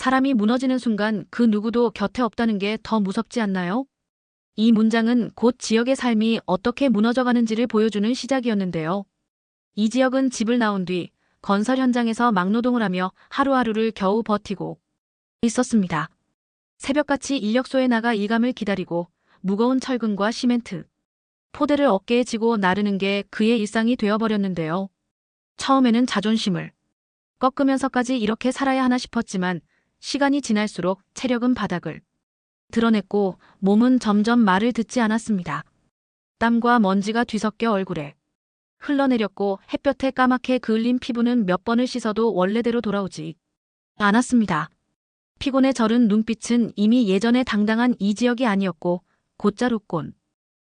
사람이 무너지는 순간 그 누구도 곁에 없다는 게 더 무섭지 않나요? 이 문장은 곧 지역의 삶이 어떻게 무너져가는지를 보여주는 시작이었는데요. 이 지역은 집을 나온 뒤 건설 현장에서 막노동을 하며 하루하루를 겨우 버티고 있었습니다. 새벽같이 인력소에 나가 일감을 기다리고 무거운 철근과 시멘트, 포대를 어깨에 지고 나르는 게 그의 일상이 되어버렸는데요. 처음에는 자존심을 꺾으면서까지 이렇게 살아야 하나 싶었지만 시간이 지날수록 체력은 바닥을 드러냈고 몸은 점점 말을 듣지 않았습니다. 땀과 먼지가 뒤섞여 얼굴에 흘러내렸고 햇볕에 까맣게 그을린 피부는 몇 번을 씻어도 원래대로 돌아오지 않았습니다. 피곤에 절은 눈빛은 이미 예전의 당당한 이지역이 아니었고 곧잘 웃곤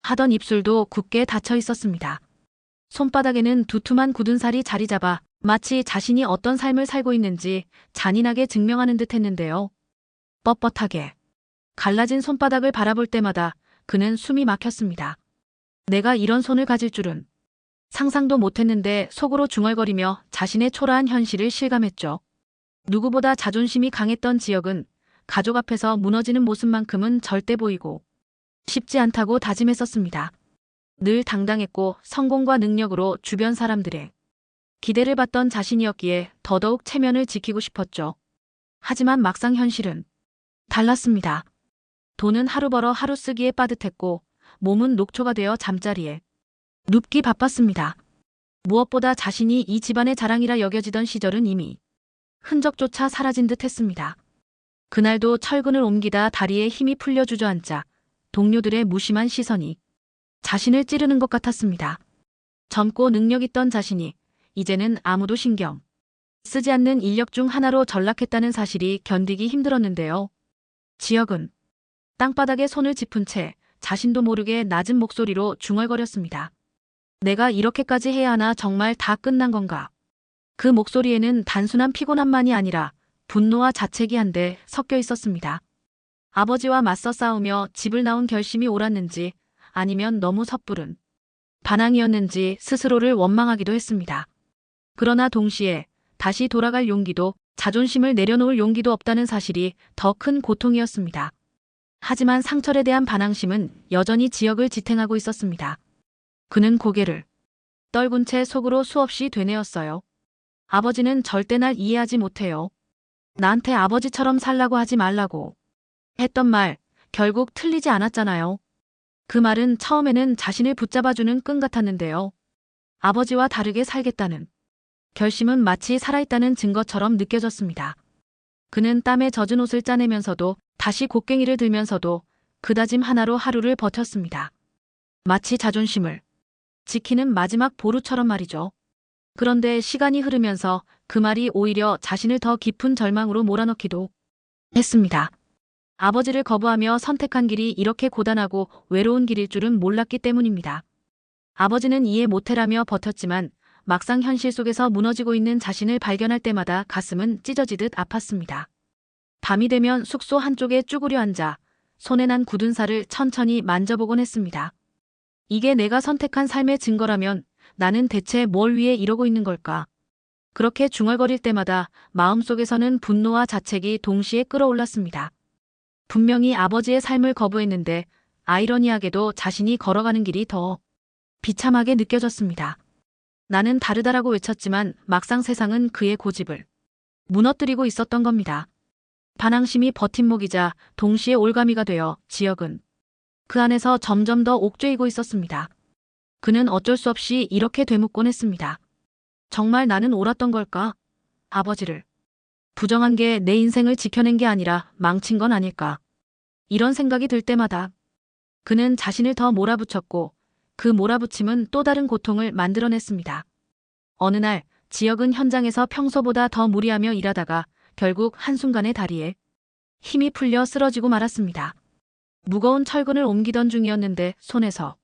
하던 입술도 굳게 닫혀 있었습니다. 손바닥에는 두툼한 굳은 살이 자리 잡아 마치 자신이 어떤 삶을 살고 있는지 잔인하게 증명하는 듯 했는데요. 뻣뻣하게 갈라진 손바닥을 바라볼 때마다 그는 숨이 막혔습니다. 내가 이런 손을 가질 줄은 상상도 못했는데 속으로 중얼거리며 자신의 초라한 현실을 실감했죠. 누구보다 자존심이 강했던 지역은 가족 앞에서 무너지는 모습만큼은 절대 보이고 싶지 않다고 다짐했었습니다. 늘 당당했고 성공과 능력으로 주변 사람들의 기대를 받던 자신이었기에 더더욱 체면을 지키고 싶었죠. 하지만 막상 현실은 달랐습니다. 돈은 하루 벌어 하루 쓰기에 빠듯했고 몸은 녹초가 되어 잠자리에 눕기 바빴습니다. 무엇보다 자신이 이 집안의 자랑이라 여겨지던 시절은 이미 흔적조차 사라진 듯 했습니다. 그날도 철근을 옮기다 다리에 힘이 풀려 주저앉자 동료들의 무심한 시선이 자신을 찌르는 것 같았습니다. 젊고 능력 있던 자신이 이제는 아무도 신경 쓰지 않는 인력 중 하나로 전락했다는 사실이 견디기 힘들었는데요. 지역은 땅바닥에 손을 짚은 채 자신도 모르게 낮은 목소리로 중얼거렸습니다. 내가 이렇게까지 해야 하나, 정말 다 끝난 건가? 그 목소리에는 단순한 피곤함만이 아니라 분노와 자책이 한데 섞여 있었습니다. 아버지와 맞서 싸우며 집을 나온 결심이 옳았는지 아니면 너무 섣부른 반항이었는지 스스로를 원망하기도 했습니다. 그러나 동시에 다시 돌아갈 용기도 자존심을 내려놓을 용기도 없다는 사실이 더 큰 고통이었습니다. 하지만 상철에 대한 반항심은 여전히 지역을 지탱하고 있었습니다. 그는 고개를 떨군 채 속으로 수없이 되뇌었어요. 아버지는 절대 날 이해하지 못해요. 나한테 아버지처럼 살라고 하지 말라고 했던 말, 결국 틀리지 않았잖아요. 그 말은 처음에는 자신을 붙잡아주는 끈 같았는데요. 아버지와 다르게 살겠다는 결심은 마치 살아있다는 증거처럼 느껴졌습니다. 그는 땀에 젖은 옷을 짜내면서도 다시 곡괭이를 들면서도 그 다짐 하나로 하루를 버텼습니다. 마치 자존심을 지키는 마지막 보루처럼 말이죠. 그런데 시간이 흐르면서 그 말이 오히려 자신을 더 깊은 절망으로 몰아넣기도 했습니다. 아버지를 거부하며 선택한 길이 이렇게 고단하고 외로운 길일 줄은 몰랐기 때문입니다. 아버지는 이해 못해라며 버텼지만 막상 현실 속에서 무너지고 있는 자신을 발견할 때마다 가슴은 찢어지듯 아팠습니다. 밤이 되면 숙소 한쪽에 쭈그려 앉아 손에 난 굳은 살을 천천히 만져보곤 했습니다. 이게 내가 선택한 삶의 증거라면 나는 대체 뭘 위해 이러고 있는 걸까? 그렇게 중얼거릴 때마다 마음속에서는 분노와 자책이 동시에 끌어올랐습니다. 분명히 아버지의 삶을 거부했는데 아이러니하게도 자신이 걸어가는 길이 더 비참하게 느껴졌습니다. 나는 다르다라고 외쳤지만 막상 세상은 그의 고집을 무너뜨리고 있었던 겁니다. 반항심이 버팀목이자 동시에 올가미가 되어 지역은 그 안에서 점점 더 옥죄이고 있었습니다. 그는 어쩔 수 없이 이렇게 되묻곤 했습니다. 정말 나는 옳았던 걸까? 아버지를 부정한 게 내 인생을 지켜낸 게 아니라 망친 건 아닐까? 이런 생각이 들 때마다 그는 자신을 더 몰아붙였고 그 몰아붙임은 또 다른 고통을 만들어냈습니다. 어느 날 지역은 현장에서 평소보다 더 무리하며 일하다가 결국 한순간에 다리에 힘이 풀려 쓰러지고 말았습니다. 무거운 철근을 옮기던 중이었는데 손에서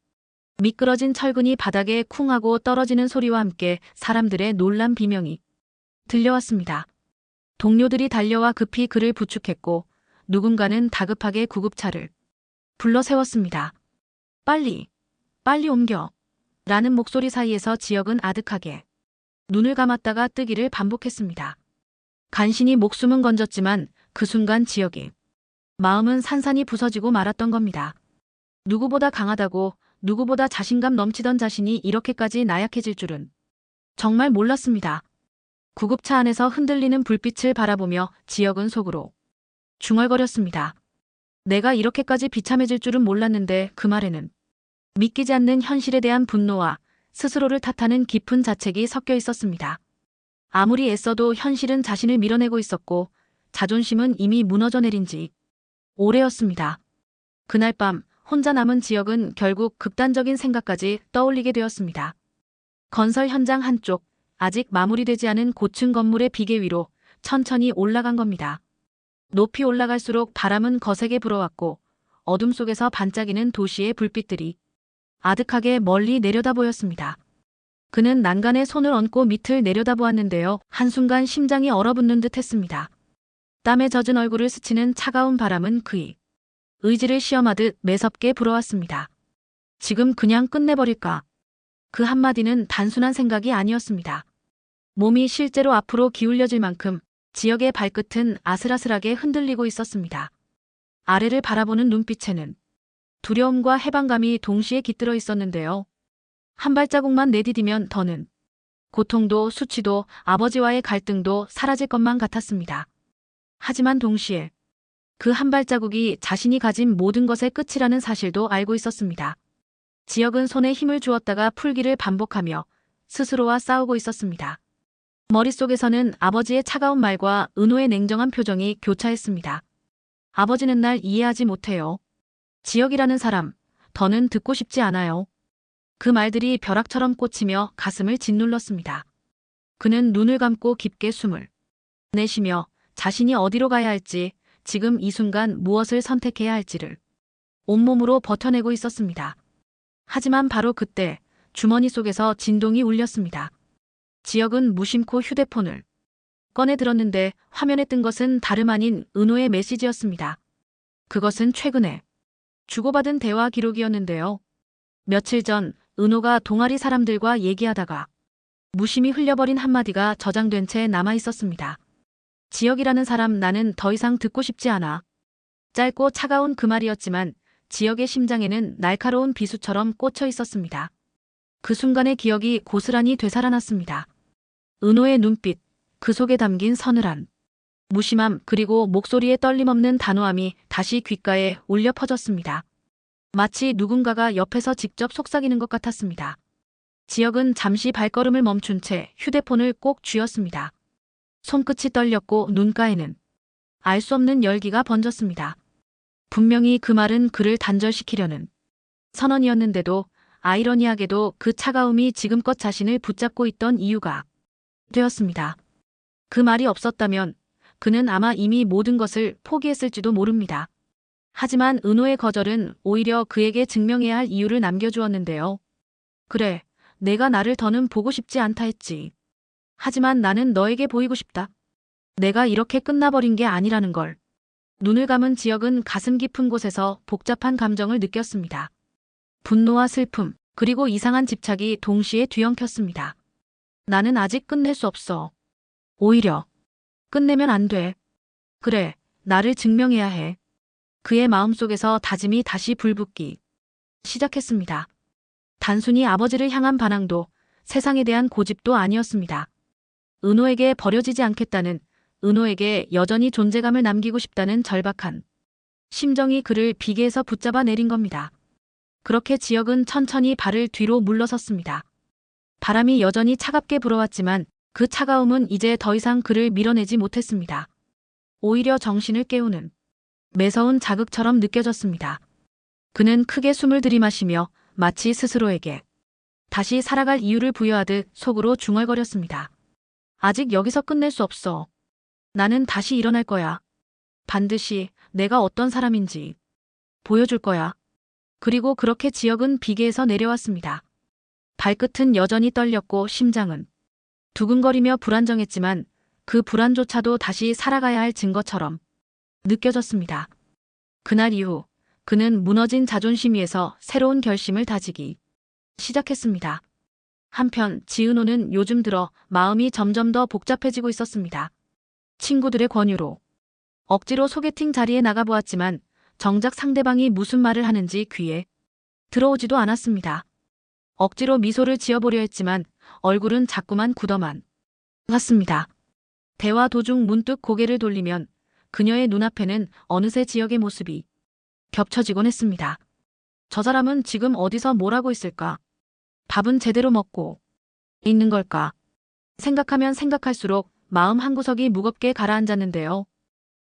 미끄러진 철근이 바닥에 쿵 하고 떨어지는 소리와 함께 사람들의 놀란 비명이 들려왔습니다. 동료들이 달려와 급히 그를 부축했고 누군가는 다급하게 구급차를 불러 세웠습니다. 빨리, 빨리 옮겨. 라는 목소리 사이에서 지역은 아득하게 눈을 감았다가 뜨기를 반복했습니다. 간신히 목숨은 건졌지만 그 순간 지역의 마음은 산산이 부서지고 말았던 겁니다. 누구보다 강하다고, 누구보다 자신감 넘치던 자신이 이렇게까지 나약해질 줄은 정말 몰랐습니다. 구급차 안에서 흔들리는 불빛을 바라보며 지역은 속으로 중얼거렸습니다. 내가 이렇게까지 비참해질 줄은 몰랐는데 그 말에는 믿기지 않는 현실에 대한 분노와 스스로를 탓하는 깊은 자책이 섞여 있었습니다. 아무리 애써도 현실은 자신을 밀어내고 있었고 자존심은 이미 무너져 내린 지 오래였습니다. 그날 밤 혼자 남은 지역은 결국 극단적인 생각까지 떠올리게 되었습니다. 건설 현장 한쪽, 아직 마무리되지 않은 고층 건물의 비계 위로 천천히 올라간 겁니다. 높이 올라갈수록 바람은 거세게 불어왔고 어둠 속에서 반짝이는 도시의 불빛들이 아득하게 멀리 내려다 보였습니다. 그는 난간에 손을 얹고 밑을 내려다보았는데요. 한순간 심장이 얼어붙는 듯 했습니다. 땀에 젖은 얼굴을 스치는 차가운 바람은 그의 의지를 시험하듯 매섭게 불어왔습니다. 지금 그냥 끝내버릴까? 그 한마디는 단순한 생각이 아니었습니다. 몸이 실제로 앞으로 기울여질 만큼 지역의 발끝은 아슬아슬하게 흔들리고 있었습니다. 아래를 바라보는 눈빛에는 두려움과 해방감이 동시에 깃들어 있었는데요. 한 발자국만 내디디면 더는 고통도 수치도 아버지와의 갈등도 사라질 것만 같았습니다. 하지만 동시에 그 한 발자국이 자신이 가진 모든 것의 끝이라는 사실도 알고 있었습니다. 지역은 손에 힘을 주었다가 풀기를 반복하며 스스로와 싸우고 있었습니다. 머릿속에서는 아버지의 차가운 말과 은호의 냉정한 표정이 교차했습니다. 아버지는 날 이해하지 못해요. 지역이라는 사람, 더는 듣고 싶지 않아요. 그 말들이 벼락처럼 꽂히며 가슴을 짓눌렀습니다. 그는 눈을 감고 깊게 숨을 내쉬며 자신이 어디로 가야 할지, 지금 이 순간 무엇을 선택해야 할지를 온몸으로 버텨내고 있었습니다. 하지만 바로 그때 주머니 속에서 진동이 울렸습니다. 지역은 무심코 휴대폰을 꺼내 들었는데 화면에 뜬 것은 다름 아닌 은호의 메시지였습니다. 그것은 최근에 주고받은 대화 기록이었는데요. 며칠 전 은호가 동아리 사람들과 얘기하다가 무심히 흘려버린 한마디가 저장된 채 남아 있었습니다. 지역이라는 사람, 나는 더 이상 듣고 싶지 않아. 짧고 차가운 그 말이었지만 지역의 심장에는 날카로운 비수처럼 꽂혀 있었습니다. 그 순간의 기억이 고스란히 되살아났습니다. 은호의 눈빛, 그 속에 담긴 서늘한 무심함, 그리고 목소리의 떨림 없는 단호함이 다시 귓가에 울려 퍼졌습니다. 마치 누군가가 옆에서 직접 속삭이는 것 같았습니다. 지역은 잠시 발걸음을 멈춘 채 휴대폰을 꼭 쥐었습니다. 손끝이 떨렸고 눈가에는 알 수 없는 열기가 번졌습니다. 분명히 그 말은 그를 단절시키려는 선언이었는데도 아이러니하게도 그 차가움이 지금껏 자신을 붙잡고 있던 이유가 되었습니다. 그 말이 없었다면 그는 아마 이미 모든 것을 포기했을지도 모릅니다. 하지만 은호의 거절은 오히려 그에게 증명해야 할 이유를 남겨주었는데요. 그래, 내가 나를 더는 보고 싶지 않다 했지. 하지만 나는 너에게 보이고 싶다. 내가 이렇게 끝나버린 게 아니라는 걸. 눈을 감은 지역은 가슴 깊은 곳에서 복잡한 감정을 느꼈습니다. 분노와 슬픔, 그리고 이상한 집착이 동시에 뒤엉켰습니다. 나는 아직 끝낼 수 없어. 오히려 끝내면 안 돼. 그래, 나를 증명해야 해. 그의 마음속에서 다짐이 다시 불붙기 시작했습니다. 단순히 아버지를 향한 반항도, 세상에 대한 고집도 아니었습니다. 은호에게 버려지지 않겠다는, 은호에게 여전히 존재감을 남기고 싶다는 절박한 심정이 그를 비계에서 붙잡아 내린 겁니다. 그렇게 지역은 천천히 발을 뒤로 물러섰습니다. 바람이 여전히 차갑게 불어왔지만 그 차가움은 이제 더 이상 그를 밀어내지 못했습니다. 오히려 정신을 깨우는 매서운 자극처럼 느껴졌습니다. 그는 크게 숨을 들이마시며 마치 스스로에게 다시 살아갈 이유를 부여하듯 속으로 중얼거렸습니다. 아직 여기서 끝낼 수 없어. 나는 다시 일어날 거야. 반드시 내가 어떤 사람인지 보여줄 거야. 그리고 그렇게 지역은 비계에서 내려왔습니다. 발끝은 여전히 떨렸고 심장은 두근거리며 불안정했지만 그 불안조차도 다시 살아가야 할 증거처럼 느껴졌습니다. 그날 이후 그는 무너진 자존심 위에서 새로운 결심을 다지기 시작했습니다. 한편 지은호는 요즘 들어 마음이 점점 더 복잡해지고 있었습니다. 친구들의 권유로, 억지로 소개팅 자리에 나가보았지만 정작 상대방이 무슨 말을 하는지 귀에 들어오지도 않았습니다. 억지로 미소를 지어보려 했지만 얼굴은 자꾸만 굳어만 갔습니다. 대화 도중 문득 고개를 돌리면 그녀의 눈앞에는 어느새 지역의 모습이 겹쳐지곤 했습니다. 저 사람은 지금 어디서 뭘 하고 있을까? 밥은 제대로 먹고 있는 걸까? 생각하면 생각할수록 마음 한구석이 무겁게 가라앉았는데요.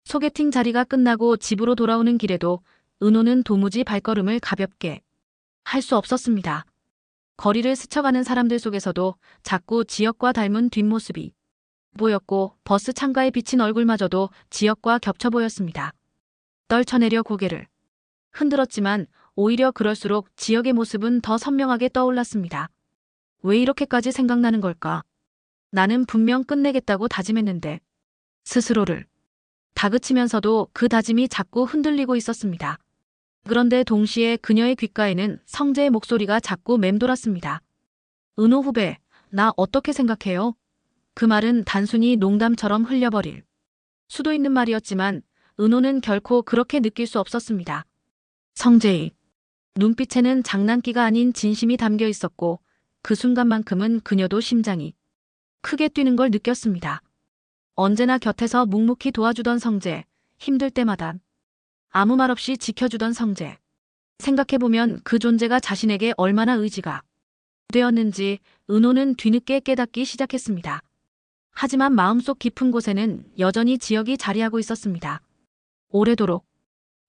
소개팅 자리가 끝나고 집으로 돌아오는 길에도 은호는 도무지 발걸음을 가볍게 할 수 없었습니다. 거리를 스쳐가는 사람들 속에서도 자꾸 지역과 닮은 뒷모습이 보였고 버스 창가에 비친 얼굴마저도 지역과 겹쳐 보였습니다. 떨쳐내려 고개를 흔들었지만 오히려 그럴수록 지역의 모습은 더 선명하게 떠올랐습니다. 왜 이렇게까지 생각나는 걸까? 나는 분명 끝내겠다고 다짐했는데 스스로를 다그치면서도 그 다짐이 자꾸 흔들리고 있었습니다. 그런데 동시에 그녀의 귓가에는 성재의 목소리가 자꾸 맴돌았습니다. 은호 후배, 나 어떻게 생각해요? 그 말은 단순히 농담처럼 흘려버릴 수도 있는 말이었지만 은호는 결코 그렇게 느낄 수 없었습니다. 성재의 눈빛에는 장난기가 아닌 진심이 담겨 있었고 그 순간만큼은 그녀도 심장이 크게 뛰는 걸 느꼈습니다. 언제나 곁에서 묵묵히 도와주던 성재, 힘들 때마다 아무 말 없이 지켜주던 성재. 생각해보면 그 존재가 자신에게 얼마나 의지가 되었는지 은호는 뒤늦게 깨닫기 시작했습니다. 하지만 마음속 깊은 곳에는 여전히 지역이 자리하고 있었습니다. 오래도록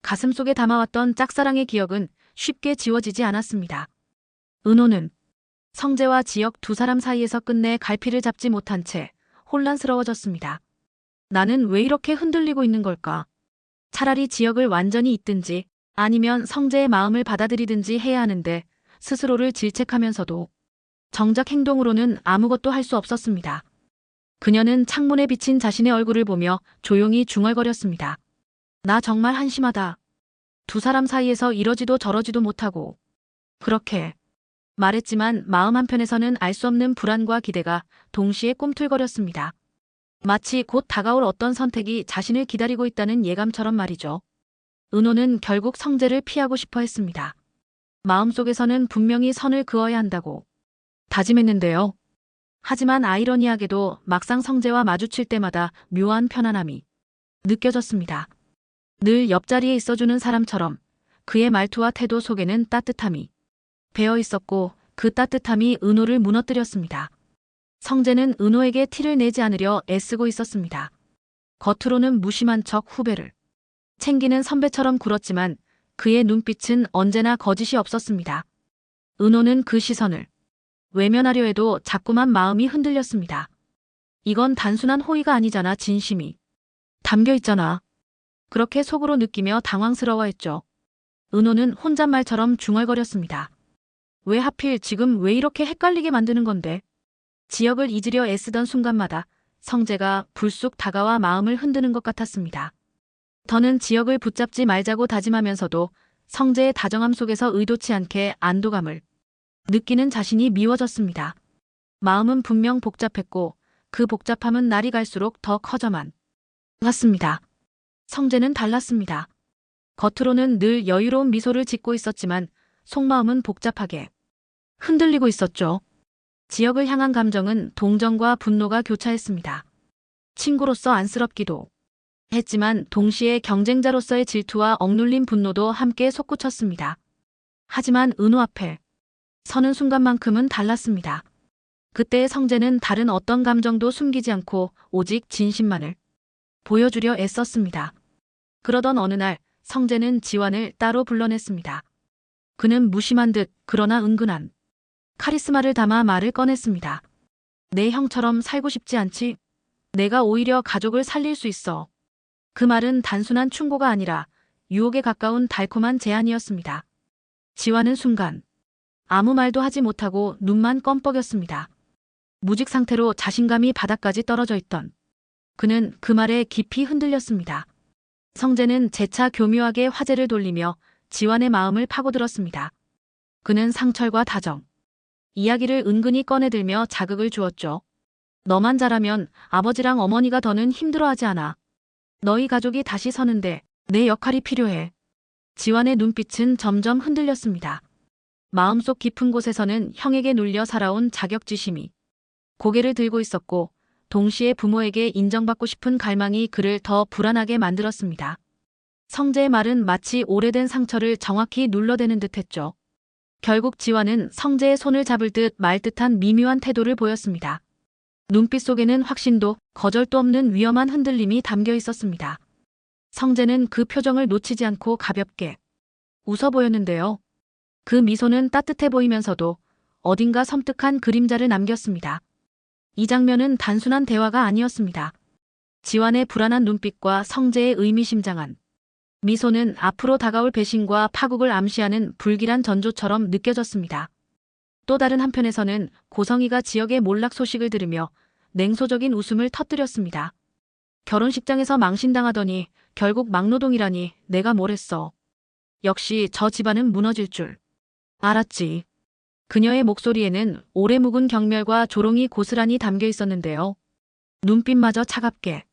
가슴속에 담아왔던 짝사랑의 기억은 쉽게 지워지지 않았습니다. 은호는 성재와 지역 두 사람 사이에서 끝내 갈피를 잡지 못한 채 혼란스러워졌습니다. 나는 왜 이렇게 흔들리고 있는 걸까? 차라리 지역을 완전히 잇든지 아니면 성재의 마음을 받아들이든지 해야 하는데 스스로를 질책하면서도 정작 행동으로는 아무것도 할 수 없었습니다. 그녀는 창문에 비친 자신의 얼굴을 보며 조용히 중얼거렸습니다. 나 정말 한심하다. 두 사람 사이에서 이러지도 저러지도 못하고 그렇게 말했지만 마음 한편에서는 알 수 없는 불안과 기대가 동시에 꿈틀거렸습니다. 마치 곧 다가올 어떤 선택이 자신을 기다리고 있다는 예감처럼 말이죠. 은호는 결국 성재를 피하고 싶어 했습니다. 마음속에서는 분명히 선을 그어야 한다고 다짐했는데요. 하지만 아이러니하게도 막상 성재와 마주칠 때마다 묘한 편안함이 느껴졌습니다. 늘 옆자리에 있어주는 사람처럼 그의 말투와 태도 속에는 따뜻함이 배어 있었고 그 따뜻함이 은호를 무너뜨렸습니다. 성재는 은호에게 티를 내지 않으려 애쓰고 있었습니다. 겉으로는 무심한 척 후배를 챙기는 선배처럼 굴었지만 그의 눈빛은 언제나 거짓이 없었습니다. 은호는 그 시선을 외면하려 해도 자꾸만 마음이 흔들렸습니다. 이건 단순한 호의가 아니잖아. 진심이 담겨 있잖아. 그렇게 속으로 느끼며 당황스러워했죠. 은호는 혼잣말처럼 중얼거렸습니다. 왜 하필 지금 왜 이렇게 헷갈리게 만드는 건데? 지역을 잊으려 애쓰던 순간마다 성재가 불쑥 다가와 마음을 흔드는 것 같았습니다. 더는 지역을 붙잡지 말자고 다짐하면서도 성재의 다정함 속에서 의도치 않게 안도감을 느끼는 자신이 미워졌습니다. 마음은 분명 복잡했고 그 복잡함은 날이 갈수록 더 커져만 갔습니다. 성재는 달랐습니다. 겉으로는 늘 여유로운 미소를 짓고 있었지만 속마음은 복잡하게 흔들리고 있었죠. 지역을 향한 감정은 동정과 분노가 교차했습니다. 친구로서 안쓰럽기도 했지만 동시에 경쟁자로서의 질투와 억눌린 분노도 함께 솟구쳤습니다. 하지만 은호 앞에 서는 순간만큼은 달랐습니다. 그때의 성재는 다른 어떤 감정도 숨기지 않고 오직 진심만을 보여주려 애썼습니다. 그러던 어느 날 성재는 지완을 따로 불러냈습니다. 그는 무심한 듯 그러나 은근한 카리스마를 담아 말을 꺼냈습니다. 내 형처럼 살고 싶지 않지? 내가 오히려 가족을 살릴 수 있어. 그 말은 단순한 충고가 아니라 유혹에 가까운 달콤한 제안이었습니다. 지완은 순간 아무 말도 하지 못하고 눈만 껌뻑였습니다. 무직 상태로 자신감이 바닥까지 떨어져 있던 그는 그 말에 깊이 흔들렸습니다. 성재는 재차 교묘하게 화제를 돌리며 지완의 마음을 파고들었습니다. 그는 상철과 다정, 이야기를 은근히 꺼내들며 자극을 주었죠. 너만 잘하면 아버지랑 어머니가 더는 힘들어하지 않아. 너희 가족이 다시 서는데 내 역할이 필요해. 지환의 눈빛은 점점 흔들렸습니다. 마음속 깊은 곳에서는 형에게 눌려 살아온 자격지심이 고개를 들고 있었고 동시에 부모에게 인정받고 싶은 갈망이 그를 더 불안하게 만들었습니다. 성재의 말은 마치 오래된 상처를 정확히 눌러대는 듯했죠. 결국 지환은 성재의 손을 잡을 듯 말 듯한 미묘한 태도를 보였습니다. 눈빛 속에는 확신도 거절도 없는 위험한 흔들림이 담겨 있었습니다. 성재는 그 표정을 놓치지 않고 가볍게 웃어 보였는데요. 그 미소는 따뜻해 보이면서도 어딘가 섬뜩한 그림자를 남겼습니다. 이 장면은 단순한 대화가 아니었습니다. 지환의 불안한 눈빛과 성재의 의미심장한 미소는 앞으로 다가올 배신과 파국을 암시하는 불길한 전조처럼 느껴졌습니다. 또 다른 한편에서는 고성이가 지역의 몰락 소식을 들으며 냉소적인 웃음을 터뜨렸습니다. 결혼식장에서 망신당하더니 결국 막노동이라니 내가 뭘 했어. 역시 저 집안은 무너질 줄 알았지. 그녀의 목소리에는 오래 묵은 경멸과 조롱이 고스란히 담겨 있었는데요. 눈빛마저 차갑게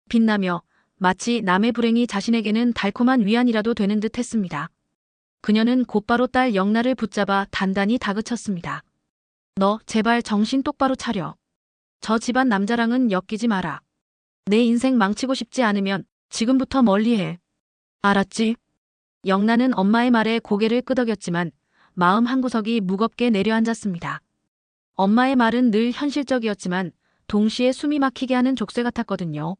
빛나며 마치 남의 불행이 자신에게는 달콤한 위안이라도 되는 듯 했습니다. 그녀는 곧바로 딸 영나를 붙잡아 단단히 다그쳤습니다. 너 제발 정신 똑바로 차려. 저 집안 남자랑은 엮이지 마라. 내 인생 망치고 싶지 않으면 지금부터 멀리해. 알았지? 영나는 엄마의 말에 고개를 끄덕였지만 마음 한구석이 무겁게 내려앉았습니다. 엄마의 말은 늘 현실적이었지만 동시에 숨이 막히게 하는 족쇄 같았거든요.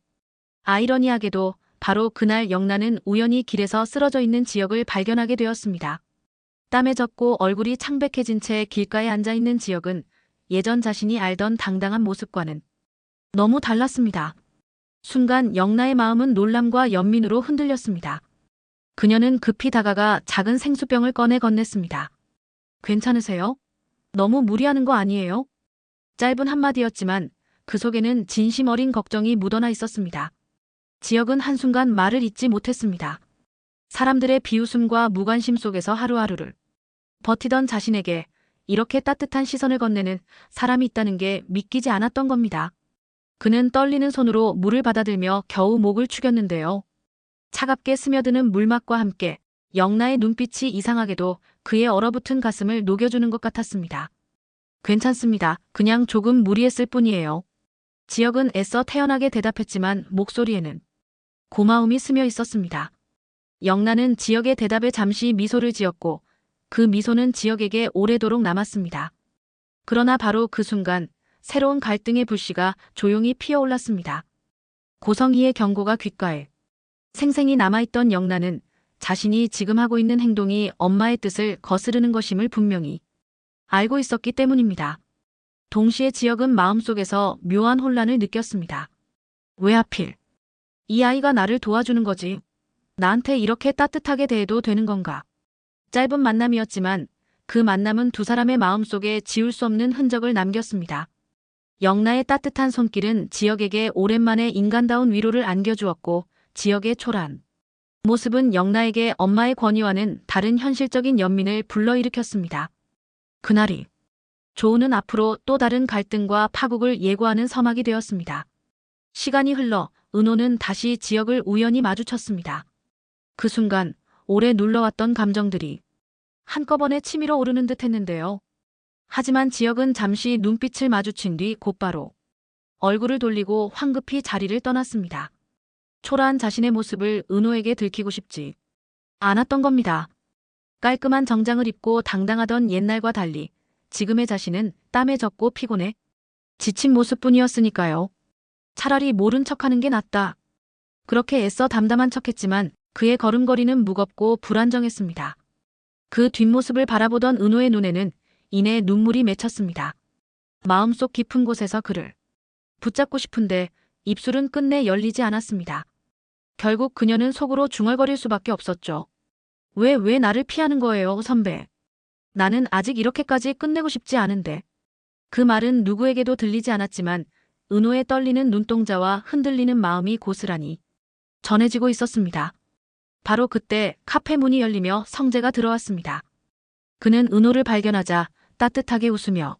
아이러니하게도 바로 그날 영나는 우연히 길에서 쓰러져 있는 지역을 발견하게 되었습니다. 땀에 젖고 얼굴이 창백해진 채 길가에 앉아있는 지역은 예전 자신이 알던 당당한 모습과는 너무 달랐습니다. 순간 영나의 마음은 놀람과 연민으로 흔들렸습니다. 그녀는 급히 다가가 작은 생수병을 꺼내 건넸습니다. 괜찮으세요? 너무 무리하는 거 아니에요? 짧은 한마디였지만 그 속에는 진심 어린 걱정이 묻어나 있었습니다. 지역은 한순간 말을 잇지 못했습니다. 사람들의 비웃음과 무관심 속에서 하루하루를 버티던 자신에게 이렇게 따뜻한 시선을 건네는 사람이 있다는 게 믿기지 않았던 겁니다. 그는 떨리는 손으로 물을 받아들며 겨우 목을 축였는데요. 차갑게 스며드는 물맛과 함께 영나의 눈빛이 이상하게도 그의 얼어붙은 가슴을 녹여주는 것 같았습니다. 괜찮습니다. 그냥 조금 무리했을 뿐이에요. 지역은 애써 태연하게 대답했지만 목소리에는 고마움이 스며 있었습니다. 영나는 지역의 대답에 잠시 미소를 지었고 그 미소는 지역에게 오래도록 남았습니다. 그러나 바로 그 순간 새로운 갈등의 불씨가 조용히 피어올랐습니다. 고성희의 경고가 귓가에 생생히 남아있던 영나는 자신이 지금 하고 있는 행동이 엄마의 뜻을 거스르는 것임을 분명히 알고 있었기 때문입니다. 동시에 지역은 마음속에서 묘한 혼란을 느꼈습니다. 왜 하필 이 아이가 나를 도와주는 거지? 나한테 이렇게 따뜻하게 대해도 되는 건가? 짧은 만남이었지만 그 만남은 두 사람의 마음속에 지울 수 없는 흔적을 남겼습니다. 영나의 따뜻한 손길은 지역에게 오랜만에 인간다운 위로를 안겨주었고 지역의 초라한 모습은 영나에게 엄마의 권위와는 다른 현실적인 연민을 불러일으켰습니다. 그날이 조우는 앞으로 또 다른 갈등과 파국을 예고하는 서막이 되었습니다. 시간이 흘러 은호는 다시 지역을 우연히 마주쳤습니다. 그 순간 오래 눌러왔던 감정들이 한꺼번에 치밀어 오르는 듯 했는데요. 하지만 지역은 잠시 눈빛을 마주친 뒤 곧바로 얼굴을 돌리고 황급히 자리를 떠났습니다. 초라한 자신의 모습을 은호에게 들키고 싶지 않았던 겁니다. 깔끔한 정장을 입고 당당하던 옛날과 달리 지금의 자신은 땀에 젖고 피곤해 지친 모습뿐이었으니까요. 차라리 모른 척하는 게 낫다. 그렇게 애써 담담한 척했지만 그의 걸음걸이는 무겁고 불안정했습니다. 그 뒷모습을 바라보던 은호의 눈에는 이내 눈물이 맺혔습니다. 마음속 깊은 곳에서 그를 붙잡고 싶은데 입술은 끝내 열리지 않았습니다. 결국 그녀는 속으로 중얼거릴 수밖에 없었죠. 왜 나를 피하는 거예요, 선배? 나는 아직 이렇게까지 끝내고 싶지 않은데. 그 말은 누구에게도 들리지 않았지만 은호의 떨리는 눈동자와 흔들리는 마음이 고스란히 전해지고 있었습니다. 바로 그때 카페 문이 열리며 성재가 들어왔습니다. 그는 은호를 발견하자 따뜻하게 웃으며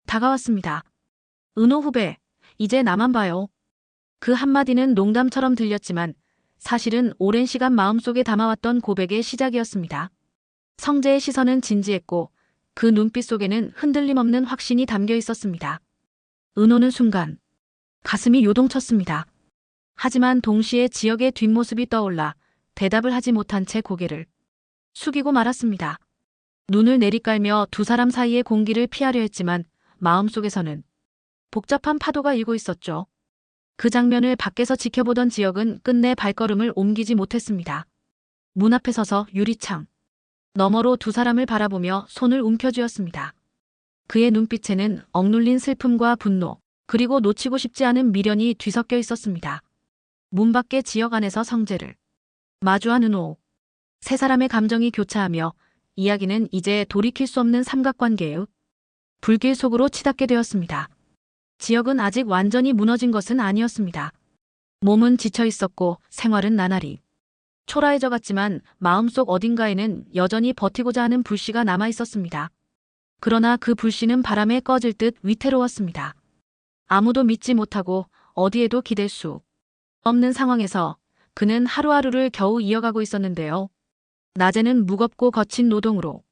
다가왔습니다. 은호 후배, 이제 나만 봐요. 그 한마디는 농담처럼 들렸지만 사실은 오랜 시간 마음속에 담아왔던 고백의 시작이었습니다. 성재의 시선은 진지했고 그 눈빛 속에는 흔들림 없는 확신이 담겨 있었습니다. 은호는 순간 가슴이 요동쳤습니다. 하지만 동시에 지역의 뒷모습이 떠올라 대답을 하지 못한 채 고개를 숙이고 말았습니다. 눈을 내리깔며 두 사람 사이의 공기를 피하려 했지만 마음속에서는 복잡한 파도가 일고 있었죠. 그 장면을 밖에서 지켜보던 지역은 끝내 발걸음을 옮기지 못했습니다. 문 앞에 서서 유리창 너머로 두 사람을 바라보며 손을 움켜쥐었습니다. 그의 눈빛에는 억눌린 슬픔과 분노, 그리고 놓치고 싶지 않은 미련이 뒤섞여 있었습니다. 문 밖의 지역 안에서 성재를 마주한 은호. 세 사람의 감정이 교차하며 이야기는 이제 돌이킬 수 없는 삼각관계의 불길 속으로 치닫게 되었습니다. 지역은 아직 완전히 무너진 것은 아니었습니다. 몸은 지쳐 있었고 생활은 나날이 초라해져 갔지만 마음속 어딘가에는 여전히 버티고자 하는 불씨가 남아 있었습니다. 그러나 그 불씨는 바람에 꺼질 듯 위태로웠습니다. 아무도 믿지 못하고 어디에도 기댈 수 없는 상황에서 그는 하루하루를 겨우 이어가고 있었는데요. 낮에는 무겁고 거친 노동으로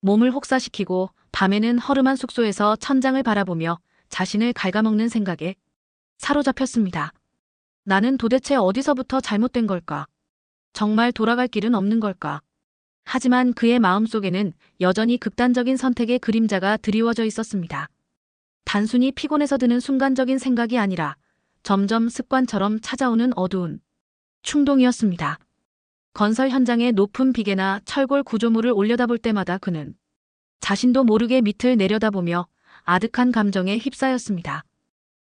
몸을 혹사시키고 밤에는 허름한 숙소에서 천장을 바라보며 자신을 갉아먹는 생각에 사로잡혔습니다. 나는 도대체 어디서부터 잘못된 걸까? 정말 돌아갈 길은 없는 걸까? 하지만 그의 마음속에는 여전히 극단적인 선택의 그림자가 드리워져 있었습니다. 단순히 피곤해서 드는 순간적인 생각이 아니라 점점 습관처럼 찾아오는 어두운 충동이었습니다. 건설 현장의 높은 비계나 철골 구조물을 올려다볼 때마다 그는 자신도 모르게 밑을 내려다보며 아득한 감정에 휩싸였습니다.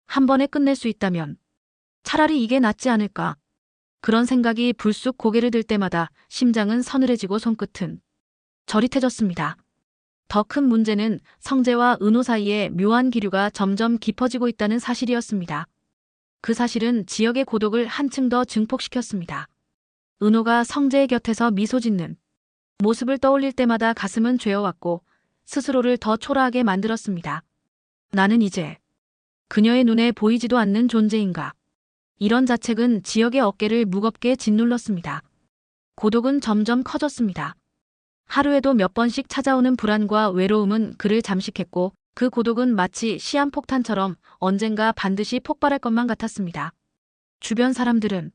한 번에 끝낼 수 있다면 차라리 이게 낫지 않을까? 그런 생각이 불쑥 고개를 들 때마다 심장은 서늘해지고 손끝은 저릿해졌습니다. 더 큰 문제는 성재와 은호 사이의 묘한 기류가 점점 깊어지고 있다는 사실이었습니다. 그 사실은 지역의 고독을 한층 더 증폭시켰습니다. 은호가 성재의 곁에서 미소 짓는 모습을 떠올릴 때마다 가슴은 죄어왔고 스스로를 더 초라하게 만들었습니다. 나는 이제 그녀의 눈에 보이지도 않는 존재인가. 이런 자책은 지역의 어깨를 무겁게 짓눌렀습니다. 고독은 점점 커졌습니다. 하루에도 몇 번씩 찾아오는 불안과 외로움은 그를 잠식했고 그 고독은 마치 시한폭탄처럼 언젠가 반드시 폭발할 것만 같았습니다. 주변 사람들은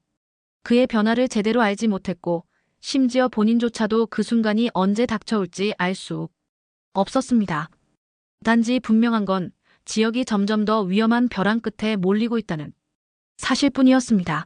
그의 변화를 제대로 알지 못했고 심지어 본인조차도 그 순간이 언제 닥쳐올지 알 수 없었습니다. 단지 분명한 건 지역이 점점 더 위험한 벼랑 끝에 몰리고 있다는 사실뿐이었습니다.